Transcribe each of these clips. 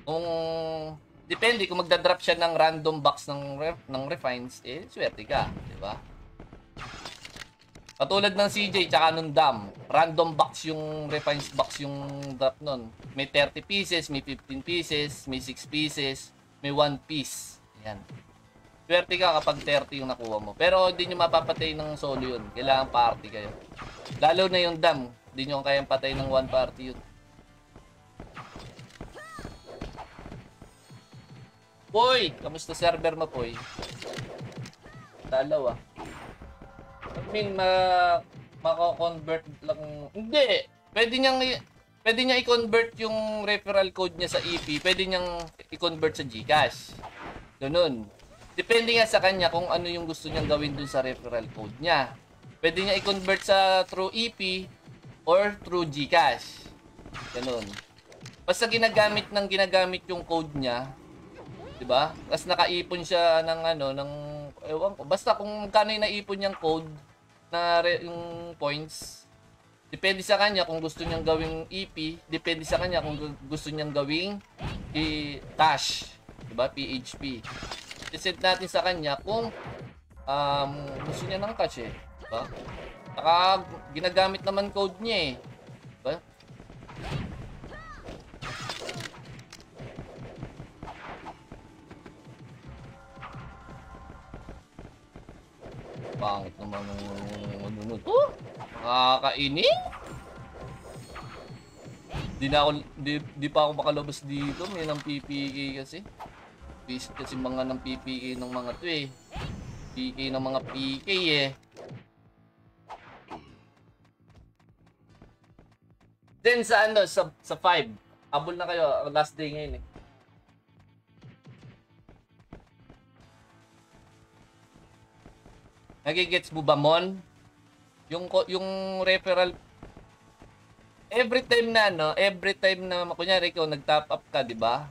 Kung depende kung magda-drop siya ng random box ng refines, eh swerte ka, di ba? Katulad ng CJ tsaka nung Dam, random box yung refines box yung drop nun. May 30 pieces, may 15 pieces, may 6 pieces, may 1 piece. Yan. Swerte ka kapag 30 yung nakuha mo. Pero hindi nyo mapapatay ng solo yun. Kailangan party kayo. Lalo na yung Dam, hindi nyo kayang patay ng 1 party yun. Boy! Kamusta server mo, Boy? Dalaw ah. I mean, mako-convert lang. Hindi. Pwede niya i-convert yung referral code niya sa EP. Pwede niyang i-convert sa GCash. Ganun. Depende nga sa kanya kung ano yung gusto niyang gawin dun sa referral code niya. Pwede niya i-convert sa through EP or through GCash. Ganun. Basta ginagamit yung code niya, 'di ba? Tapos nakaipon siya ng ng ewan ko. Basta kung kano yung naipon niyang code na yung points, depende sa kanya kung gusto niyang gawing EP, depende sa kanya kung gusto niyang gawing cash, 'di ba? PHP. I-set natin sa kanya kung gusto niya ng cash eh, 'di ba? Saka ginagamit naman code niya eh, 'di ba? Pangit naman ng ano to. Nakakainin. Di pa ako makalabas dito. May nang PPK kasi. Visit kasi mga ng PPK ng mga to eh. PK ng mga PK eh. Then sa sa 5. Abol na kayo. Last day ngayon eh. Nagigets mo ba, Mon? Yung referral every time na kunyari ikaw nag-top up ka, 'di ba?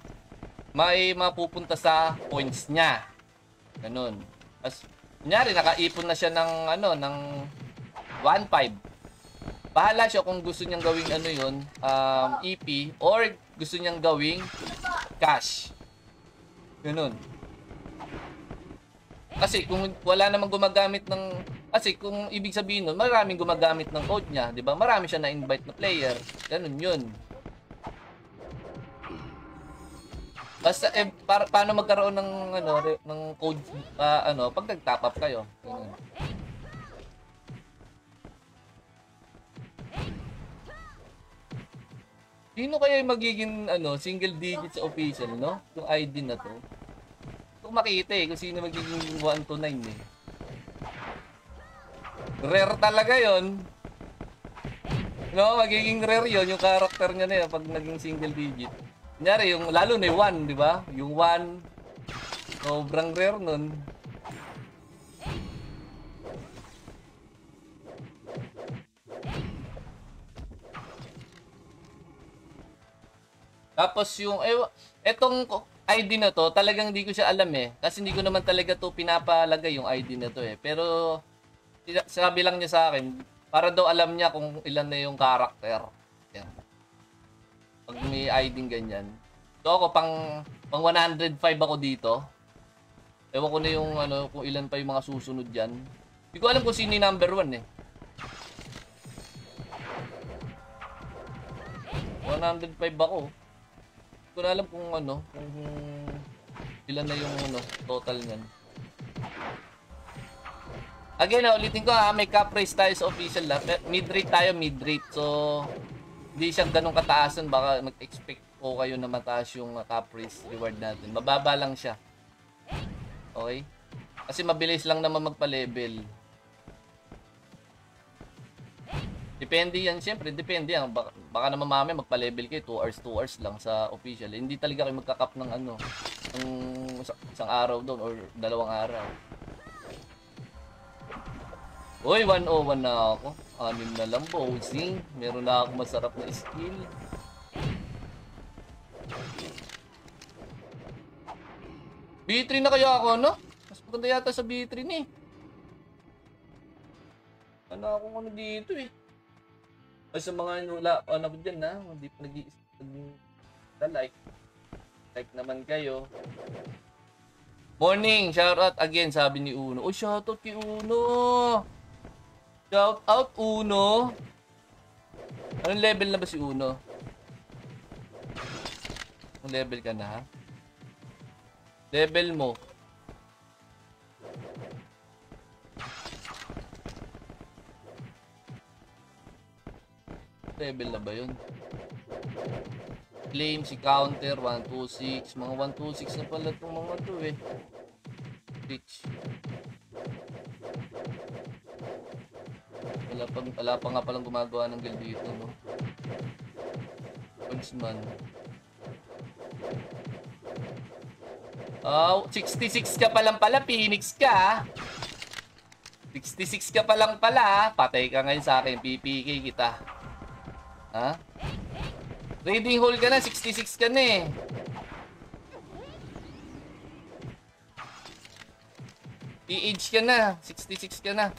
May mapupunta sa points niya. Ganun. As kunyari nakaipon na siya ng ng 1.5. Bahala siya kung gusto niyang gawing EP or gusto niyang gawing cash. Ganun. Kasi kung wala namang gumagamit kasi kung ibig sabihin nun, maraming gumagamit ng code niya, 'di ba? Marami siya na-invite na player. Ganun 'yun. Basta paano magkaroon ng ng code pag nag-top up kayo. Ganun. Sino kaya yung magiging single digit sa official, no? Yung ID na to. Kung makita kung sino magiging 1 to 9 eh. Rare talaga yon. No, magiging rare yon yung character niya na yun pag naging single digit. Kunyari, lalo na yung 1, di ba? Yung 1, sobrang rare nun. Tapos yung, etong ID na to, talagang hindi ko siya alam eh. Kasi hindi ko naman talaga to pinapalagay yung ID na to eh. Pero, sabi lang niya sa akin, para daw alam niya kung ilan na yung character. Yan. Pag may ID ganyan. So ako, pang 105 ako dito. Ewan ko na yung kung ilan pa yung mga susunod dyan. Hindi ko alam kung sino yung number 1 eh. 105 ako. Hindi ko na alam kung kung ilan na yung total niyan. Again, ulitin ko may cap race tayo sa official la. Mid-rate tayo, mid-rate. So, hindi siya ganun kataasan. Baka mag-expect ko kayo na mataas yung cap race reward natin. Mababa lang siya. Okay? Kasi mabilis lang naman magpa-level. Depende yan, siyempre, depende yan. Baka naman mamaya magpa-level kayo 2 hours lang sa official. Hindi talaga kayo magka-cap ng ng isang araw doon or 2 araw. Uy, 101 na ako. 6 na lang, bossing. Meron na ako masarap na skill. B3 na kaya ako, no? Mas maganda yata sa B3 ni. Ako dito eh. Ay, sa mga dyan na, hindi pa nag-i-like. Like naman kayo. Morning, shoutout again, sabi ni Uno. Oh, shoutout kay Uno. Shoutout, Uno. Anong level na ba si Uno? Anong level ka na, ha? Level mo. Level na ba yun? Claim, si counter, 126. Mga 126 na pala itong mga to eh. Rich. Wala pa nga palang gumagawa ng guild dito, no? Huntsman. 66 ka pa lang pala, Phoenix ka. 66 ka pa lang pala. Patay ka ngayon sa akin, PPK kita. Ha? Reading hole ka na, 66 ka na eh. PH ka na, 66 ka na.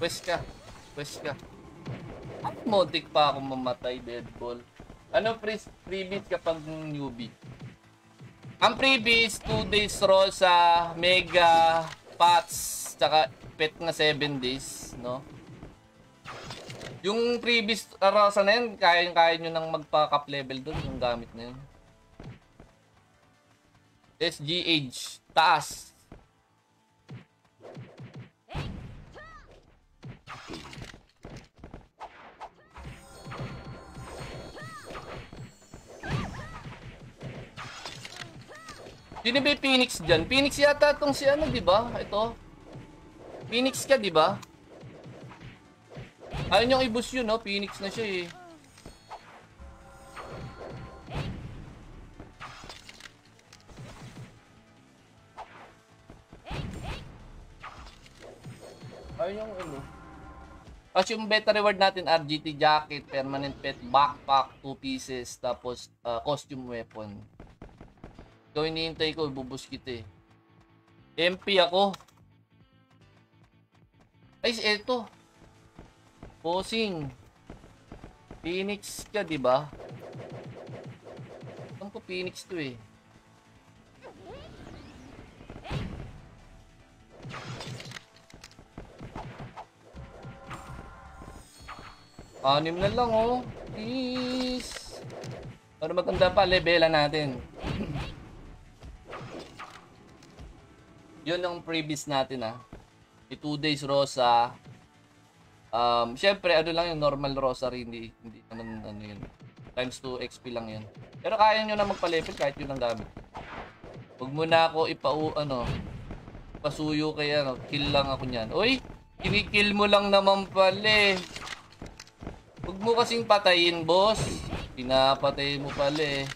Quest ka. At modik pa akong mamatay, deadball. Ano freebies kapag newbie? Ang freebies, 2 days raw sa mega pots, tsaka pet na 7 days, no? Yung previous rasa na yun, kaya nyo nang magpa-cap level doon, yung gamit na yun. SGH, taas. Sino ba yung Phoenix dyan? Phoenix yata itong si ano, di ba? Ito. Phoenix ka, di ba? Ayaw niyong i-boost yun, no? Phoenix na siya, eh. Ayaw niyong ano. As yung beta reward natin, RGT jacket, permanent pet, backpack, 2 pieces, tapos costume weapon. Ikaw hinihintay ko, ibubus kita eh. MP ako. Ay, eto. Bossing. Phoenix ka, di ba? Saan ko Phoenix to eh? Anim na lang oh. Please. Para maganda pa, levelan natin. Yun ang previous natin ah. 2 days Rosa. Syempre ano lang yung normal rosary, hindi naman ano yun. Times 2 XP lang yun. Pero kaya nyo na magpa-level kahit yun ang gamit. Huwag mo na ako pasuyo kaya ano, kill lang ako niyan. Uy, kinikill mo lang naman pala eh. Huwag mo kasing patayin, boss. Pinapatay mo pala eh.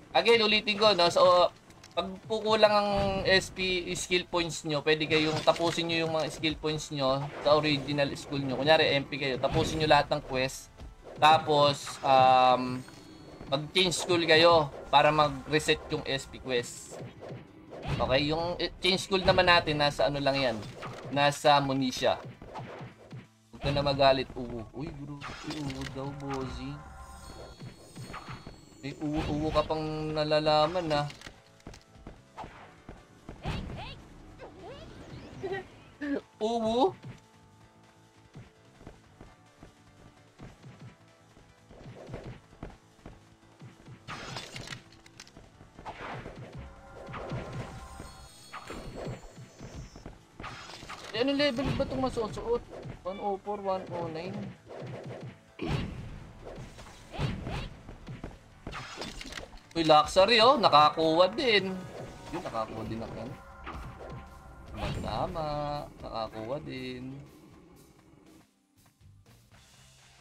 Again, ulitin ko, no? So, pag kukulang ang SP skill points nyo, pwede kayong tapusin nyo yung mga skill points nyo sa original school nyo. Kunyari, MP kayo. Tapusin nyo lahat ng quest. Tapos, mag-change school kayo para mag-reset yung SP quest. Okay, yung change school naman natin, nasa ano lang yan. Nasa Municia. Huwag ka na magalit. Uy, bro. Uy, daw, bossy. May uwo ka pang nalalaman na. Uwo? Ano level ba itong masusuot? 104, 109. Uy, luxury oh, nakakuha din. Yun, nakakuha din ako. Tama, nakakuha din.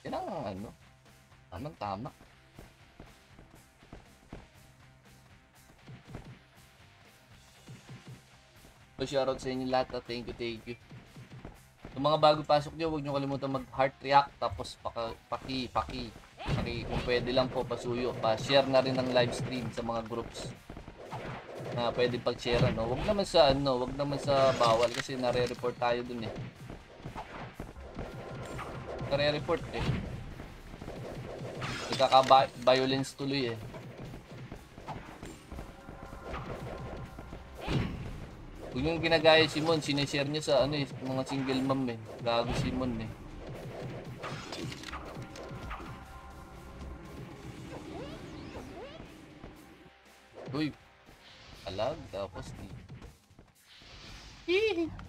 Yan ang ano, tamang-tama. So, shoutout sa inyo lahat. Thank you. Yung mga bago pasok nyo, huwag nyo kalimutan mag-heart react. Tapos paki. Kung pwede lang po, pasuyo. Pa-share na rin ng live stream sa mga groups na pwede pag-share. No? Huwag naman sa bawal kasi nare-report tayo dun eh. Nare-report eh. Nagkaka-violence tuloy eh. Kung yung ginagaya si Mon, sinishare niya sa ano eh, mga single mom eh. Gago si Mon eh. Uy, alag tapos di. Hihi.